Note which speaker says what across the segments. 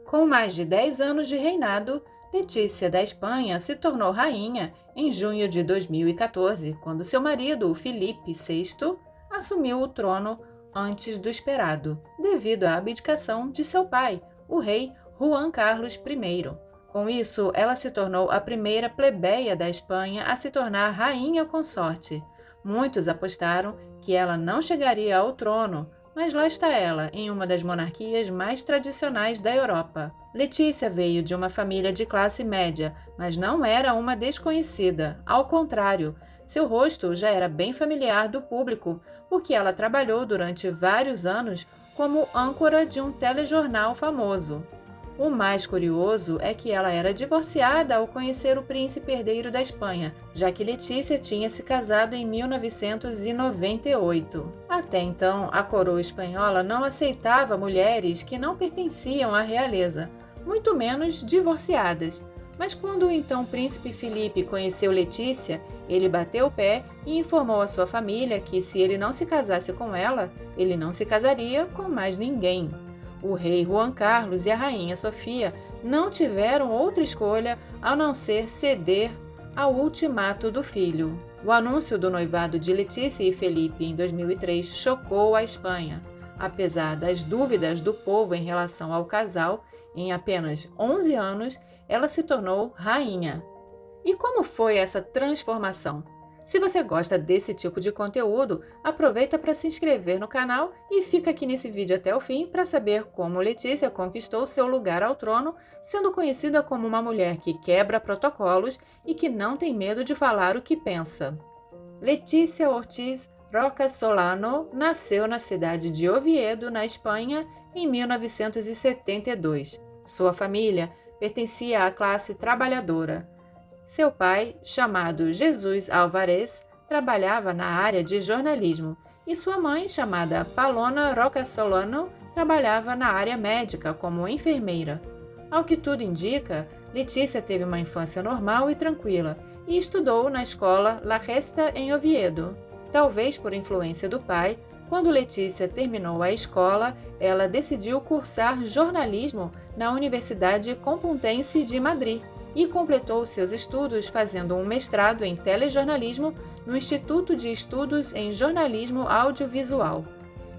Speaker 1: Com mais de 10 anos de reinado, Letícia da Espanha se tornou rainha em junho de 2014, quando seu marido, o Felipe VI, assumiu o trono antes do esperado, devido à abdicação de seu pai, o rei Juan Carlos I. Com isso, ela se tornou a primeira plebeia da Espanha a se tornar rainha consorte. Muitos apostaram que ela não chegaria ao trono, mas lá está ela, em uma das monarquias mais tradicionais da Europa. Letícia veio de uma família de classe média, mas não era uma desconhecida. Ao contrário, seu rosto já era bem familiar do público, porque ela trabalhou durante vários anos como âncora de um telejornal famoso. O mais curioso é que ela era divorciada ao conhecer o príncipe herdeiro da Espanha, já que Letícia tinha se casado em 1998. Até então, a coroa espanhola não aceitava mulheres que não pertenciam à realeza, muito menos divorciadas. Mas quando o então príncipe Felipe conheceu Letícia, ele bateu o pé e informou à sua família que, se ele não se casasse com ela, ele não se casaria com mais ninguém. O rei Juan Carlos e a rainha Sofia não tiveram outra escolha a não ser ceder ao ultimato do filho. O anúncio do noivado de Letícia e Felipe em 2003 chocou a Espanha. Apesar das dúvidas do povo em relação ao casal, em apenas 11 anos, ela se tornou rainha. E como foi essa transformação? Se você gosta desse tipo de conteúdo, aproveita para se inscrever no canal e fica aqui nesse vídeo até o fim para saber como Letícia conquistou seu lugar ao trono, sendo conhecida como uma mulher que quebra protocolos e que não tem medo de falar o que pensa. Letícia Ortiz Roca Solano nasceu na cidade de Oviedo, na Espanha, em 1972. Sua família pertencia à classe trabalhadora. Seu pai, chamado Jesus Álvarez, trabalhava na área de jornalismo e sua mãe, chamada Paloma Roca Solano, trabalhava na área médica como enfermeira. Ao que tudo indica, Letícia teve uma infância normal e tranquila e estudou na escola La Gesta em Oviedo. Talvez por influência do pai, quando Letícia terminou a escola, ela decidiu cursar jornalismo na Universidade Complutense de Madrid e completou seus estudos fazendo um mestrado em telejornalismo no Instituto de Estudos em Jornalismo Audiovisual.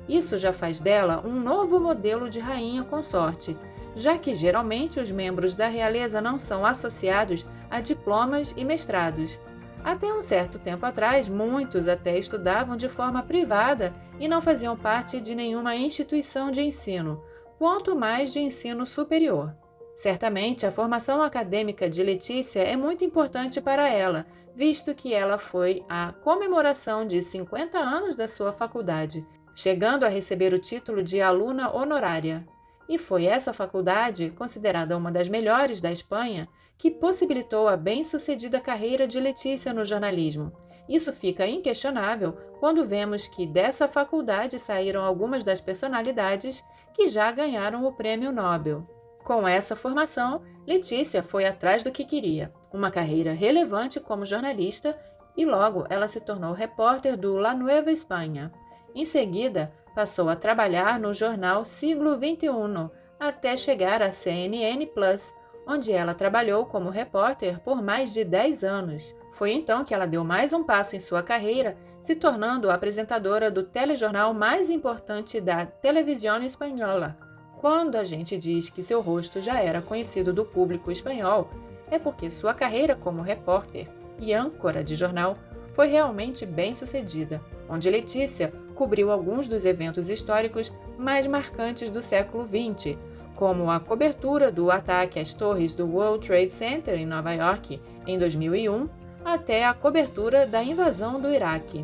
Speaker 1: Isso já faz dela um novo modelo de rainha consorte, já que geralmente os membros da realeza não são associados a diplomas e mestrados. Até um certo tempo atrás, muitos até estudavam de forma privada e não faziam parte de nenhuma instituição de ensino, quanto mais de ensino superior. Certamente, a formação acadêmica de Letícia é muito importante para ela, visto que ela foi à comemoração de 50 anos da sua faculdade, chegando a receber o título de aluna honorária. E foi essa faculdade, considerada uma das melhores da Espanha, que possibilitou a bem-sucedida carreira de Letícia no jornalismo. Isso fica inquestionável quando vemos que dessa faculdade saíram algumas das personalidades que já ganharam o Prêmio Nobel. Com essa formação, Letícia foi atrás do que queria, uma carreira relevante como jornalista, e logo ela se tornou repórter do La Nueva España. Em seguida, passou a trabalhar no jornal Siglo XXI, até chegar à CNN Plus, onde ela trabalhou como repórter por mais de 10 anos. Foi então que ela deu mais um passo em sua carreira, se tornando apresentadora do telejornal mais importante da Televisión Española. Quando a gente diz que seu rosto já era conhecido do público espanhol, é porque sua carreira como repórter e âncora de jornal foi realmente bem-sucedida, onde Letícia cobriu alguns dos eventos históricos mais marcantes do século XX, como a cobertura do ataque às torres do World Trade Center em Nova York em 2001, até a cobertura da invasão do Iraque.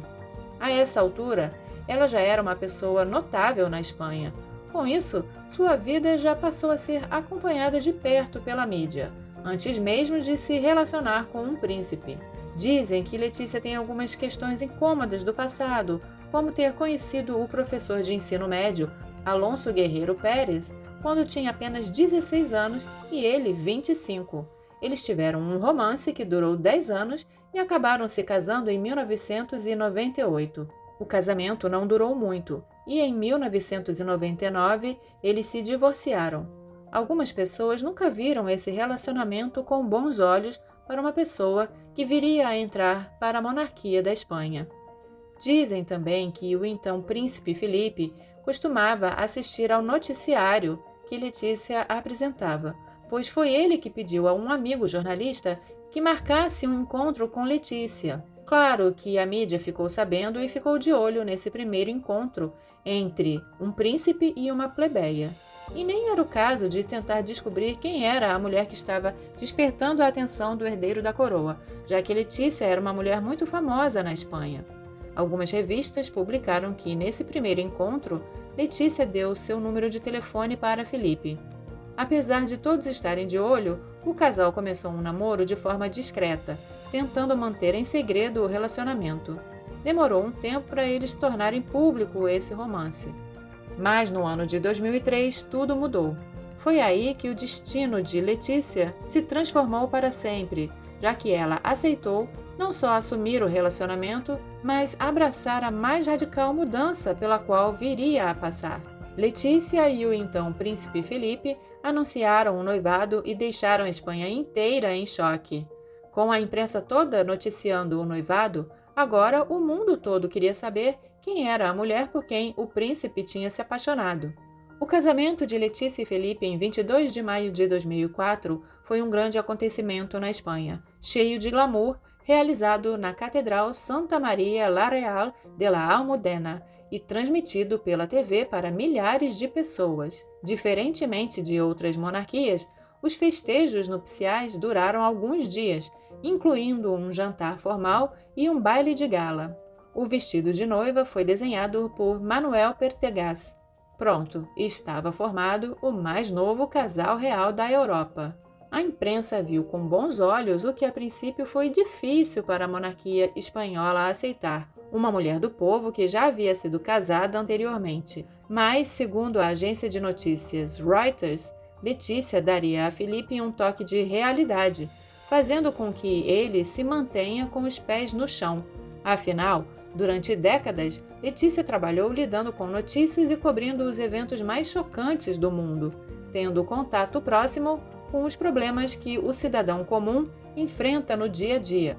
Speaker 1: A essa altura, ela já era uma pessoa notável na Espanha. Com isso, sua vida já passou a ser acompanhada de perto pela mídia, antes mesmo de se relacionar com um príncipe. Dizem que Letícia tem algumas questões incômodas do passado, como ter conhecido o professor de ensino médio, Alonso Guerreiro Pérez, quando tinha apenas 16 anos e ele 25. Eles tiveram um romance que durou 10 anos e acabaram se casando em 1998. O casamento não durou muito e em 1999 eles se divorciaram. Algumas pessoas nunca viram esse relacionamento com bons olhos para uma pessoa que viria a entrar para a monarquia da Espanha. Dizem também que o então príncipe Felipe costumava assistir ao noticiário que Letícia apresentava, pois foi ele que pediu a um amigo jornalista que marcasse um encontro com Letícia. Claro que a mídia ficou sabendo e ficou de olho nesse primeiro encontro entre um príncipe e uma plebeia. E nem era o caso de tentar descobrir quem era a mulher que estava despertando a atenção do herdeiro da coroa, já que Letícia era uma mulher muito famosa na Espanha. Algumas revistas publicaram que, nesse primeiro encontro, Letícia deu seu número de telefone para Felipe. Apesar de todos estarem de olho, o casal começou um namoro de forma discreta, tentando manter em segredo o relacionamento. Demorou um tempo para eles tornarem público esse romance. Mas no ano de 2003, tudo mudou. Foi aí que o destino de Letícia se transformou para sempre, já que ela aceitou não só assumir o relacionamento, mas abraçar a mais radical mudança pela qual viria a passar. Letícia e o então príncipe Felipe anunciaram o noivado e deixaram a Espanha inteira em choque. Com a imprensa toda noticiando o noivado, agora o mundo todo queria saber quem era a mulher por quem o príncipe tinha se apaixonado. O casamento de Letícia e Felipe em 22 de maio de 2004 foi um grande acontecimento na Espanha, cheio de glamour, realizado na Catedral Santa Maria la Real de la Almudena e transmitido pela TV para milhares de pessoas. Diferentemente de outras monarquias, os festejos nupciais duraram alguns dias, incluindo um jantar formal e um baile de gala. O vestido de noiva foi desenhado por Manuel Pertegaz. Pronto, estava formado o mais novo casal real da Europa. A imprensa viu com bons olhos o que a princípio foi difícil para a monarquia espanhola aceitar, uma mulher do povo que já havia sido casada anteriormente. Mas, segundo a agência de notícias Reuters, Letícia daria a Felipe um toque de realidade, fazendo com que ele se mantenha com os pés no chão. Afinal, durante décadas, Letícia trabalhou lidando com notícias e cobrindo os eventos mais chocantes do mundo, tendo contato próximo com os problemas que o cidadão comum enfrenta no dia a dia.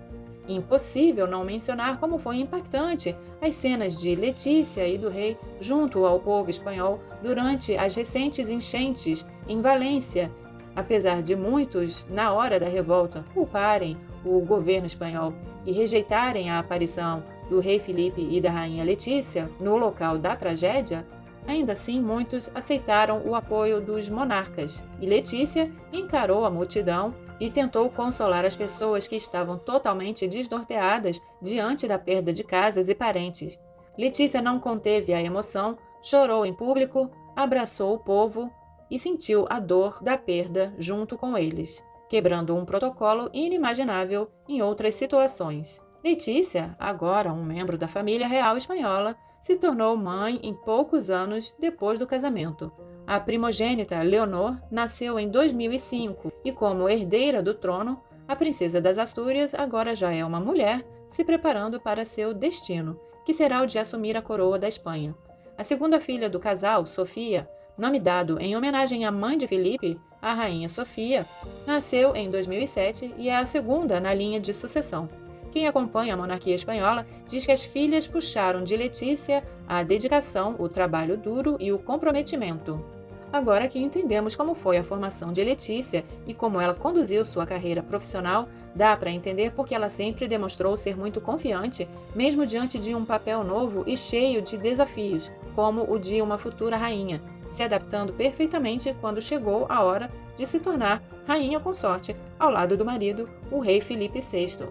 Speaker 1: Impossível não mencionar como foi impactante as cenas de Letícia e do rei junto ao povo espanhol durante as recentes enchentes em Valência, apesar de muitos, na hora da revolta, culparem o governo espanhol e rejeitarem a aparição do rei Felipe e da rainha Letícia no local da tragédia, ainda assim muitos aceitaram o apoio dos monarcas, e Letícia encarou a multidão e tentou consolar as pessoas que estavam totalmente desnorteadas diante da perda de casas e parentes. Letícia não conteve a emoção, chorou em público, abraçou o povo e sentiu a dor da perda junto com eles, quebrando um protocolo inimaginável em outras situações. Letícia, agora um membro da família real espanhola, se tornou mãe em poucos anos depois do casamento. A primogênita, Leonor, nasceu em 2005 e, como herdeira do trono, a princesa das Astúrias agora já é uma mulher se preparando para seu destino, que será o de assumir a coroa da Espanha. A segunda filha do casal, Sofia, nome dado em homenagem à mãe de Felipe, a rainha Sofia, nasceu em 2007 e é a segunda na linha de sucessão. Quem acompanha a monarquia espanhola diz que as filhas puxaram de Letícia a dedicação, o trabalho duro e o comprometimento. Agora que entendemos como foi a formação de Letícia e como ela conduziu sua carreira profissional, dá para entender porque ela sempre demonstrou ser muito confiante, mesmo diante de um papel novo e cheio de desafios, como o de uma futura rainha, se adaptando perfeitamente quando chegou a hora de se tornar rainha consorte, ao lado do marido, o rei Felipe VI.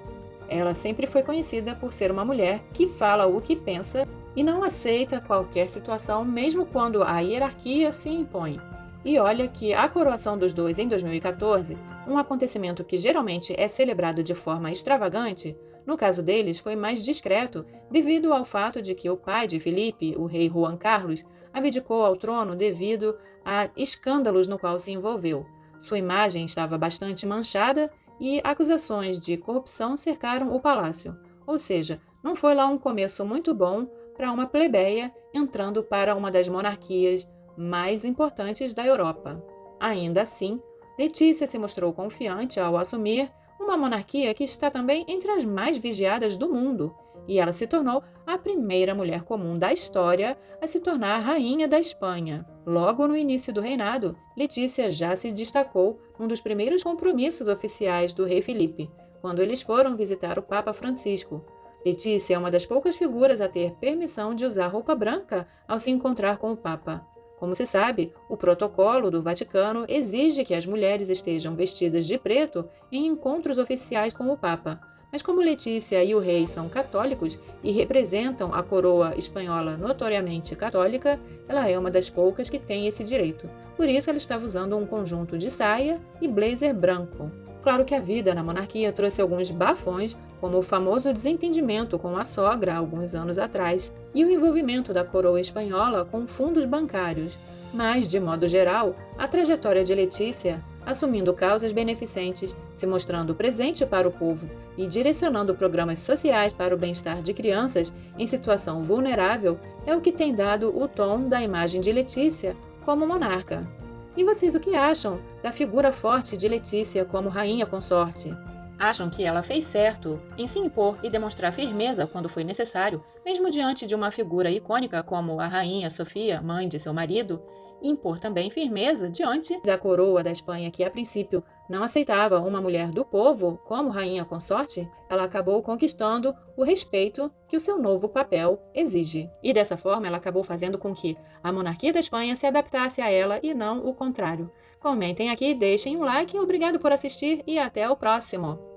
Speaker 1: Ela sempre foi conhecida por ser uma mulher que fala o que pensa e não aceita qualquer situação, mesmo quando a hierarquia se impõe. E olha que a coroação dos dois em 2014, um acontecimento que geralmente é celebrado de forma extravagante, no caso deles foi mais discreto devido ao fato de que o pai de Felipe, o rei Juan Carlos, abdicou ao trono devido a escândalos no qual se envolveu. Sua imagem estava bastante manchada e acusações de corrupção cercaram o palácio. Ou seja, não foi lá um começo muito bom para uma plebeia entrando para uma das monarquias mais importantes da Europa. Ainda assim, Letícia se mostrou confiante ao assumir uma monarquia que está também entre as mais vigiadas do mundo, e ela se tornou a primeira mulher comum da história a se tornar rainha da Espanha. Logo no início do reinado, Letícia já se destacou num dos primeiros compromissos oficiais do rei Felipe, quando eles foram visitar o Papa Francisco. Letícia é uma das poucas figuras a ter permissão de usar roupa branca ao se encontrar com o Papa. Como se sabe, o protocolo do Vaticano exige que as mulheres estejam vestidas de preto em encontros oficiais com o Papa. Mas como Letícia e o rei são católicos e representam a coroa espanhola notoriamente católica, ela é uma das poucas que tem esse direito. Por isso, ela estava usando um conjunto de saia e blazer branco. Claro que a vida na monarquia trouxe alguns bafões, como o famoso desentendimento com a sogra há alguns anos atrás, e o envolvimento da coroa espanhola com fundos bancários. Mas, de modo geral, a trajetória de Letícia, assumindo causas beneficentes, se mostrando presente para o povo e direcionando programas sociais para o bem-estar de crianças em situação vulnerável, é o que tem dado o tom da imagem de Letícia como monarca. E vocês o que acham da figura forte de Letícia como rainha consorte? Acham que ela fez certo em se impor e demonstrar firmeza quando foi necessário, mesmo diante de uma figura icônica como a rainha Sofia, mãe de seu marido, e impor também firmeza diante da coroa da Espanha, que a princípio não aceitava uma mulher do povo como rainha consorte? Ela acabou conquistando o respeito que o seu novo papel exige. E dessa forma ela acabou fazendo com que a monarquia da Espanha se adaptasse a ela e não o contrário. Comentem aqui, deixem um like, obrigado por assistir e até o próximo!